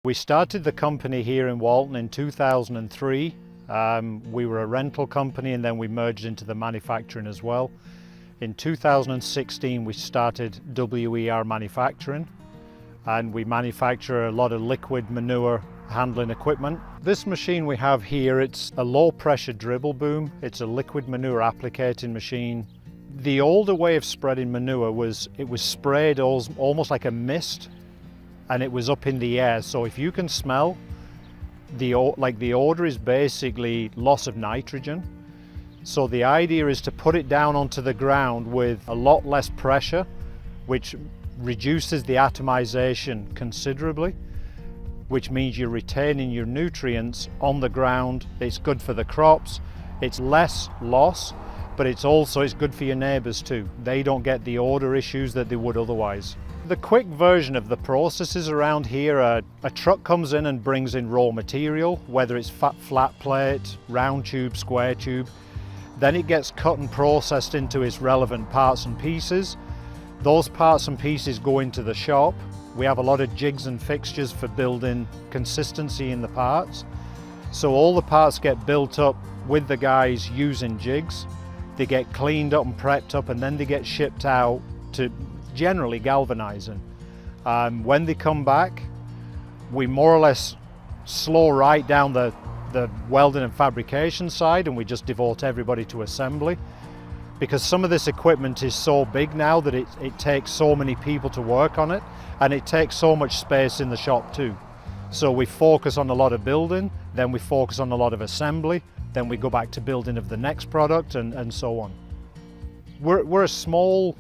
We started the company here in Walton in 2003. We were a rental company and then we merged into the manufacturing as well. In 2016 we started WER manufacturing, and we manufacture a lot of liquid manure handling equipment. This machine we have here, it's a low pressure dribble boom. It's a liquid manure applicating machine. The older way of spreading manure was it was sprayed almost like a mist, and it was up in the air. So if you can smell, the odor is basically loss of nitrogen. So the idea is to put it down onto the ground with a lot less pressure, which reduces the atomization considerably, which means you're retaining your nutrients on the ground. It's good for the crops, it's less loss, but it's good for your neighbors too. They don't get the odor issues that they would otherwise. The quick version of the processes around here are a truck comes in and brings in raw material, whether it's flat plate, round tube, square tube. Then it gets cut and processed into its relevant parts and pieces. Those parts and pieces go into the shop. We have a lot of jigs and fixtures for building consistency in the parts. So all the parts get built up with the guys using jigs. They get cleaned up and prepped up, and then they get shipped out to generally galvanizing. When they come back, we more or less slow right down the welding and fabrication side, and we just devote everybody to assembly, because some of this equipment is so big now that it takes so many people to work on it, and it takes so much space in the shop too. So we focus on a lot of building, then we focus on a lot of assembly, then we go back to building of the next product, and so on. We're a small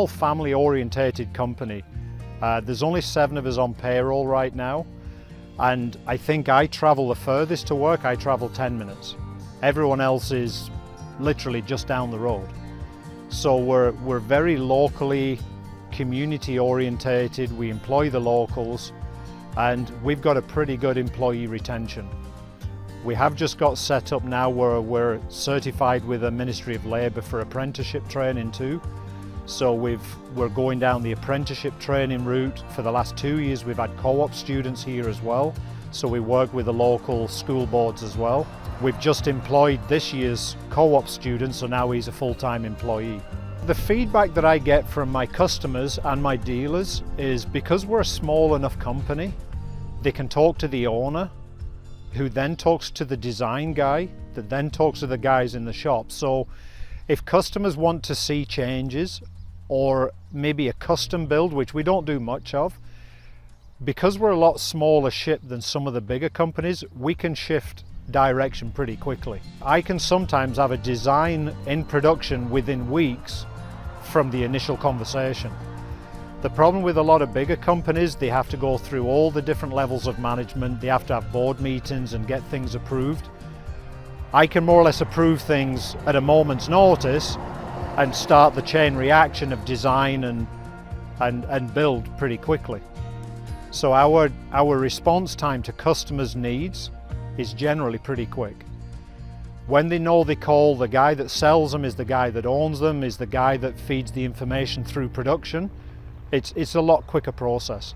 family orientated company. There's only 7 of us on payroll right now, and I think I travel the furthest to work. I travel 10 minutes. Everyone else is literally just down the road. So we're very locally, community orientated. We employ the locals, and we've got a pretty good employee retention. We have just got set up now where we're certified with the Ministry of Labour for apprenticeship training too. So we're going down the apprenticeship training route. For the last 2 years we've had co-op students here as well. So we work with the local school boards as well. We've just employed this year's co-op student, so now he's a full-time employee. The feedback that I get from my customers and my dealers is, because we're a small enough company, they can talk to the owner, who then talks to the design guy, that then talks to the guys in the shop. So if customers want to see changes, or maybe a custom build, which we don't do much of, because we're a lot smaller ship than some of the bigger companies, we can shift direction pretty quickly. I can sometimes have a design in production within weeks from the initial conversation. The problem with a lot of bigger companies, they have to go through all the different levels of management. They have to have board meetings and get things approved. I can more or less approve things at a moment's notice and start the chain reaction of design and build pretty quickly. So our response time to customers' needs is generally pretty quick. When they know they call, the guy that sells them is the guy that owns them, is the guy that feeds the information through production. It's a lot quicker process.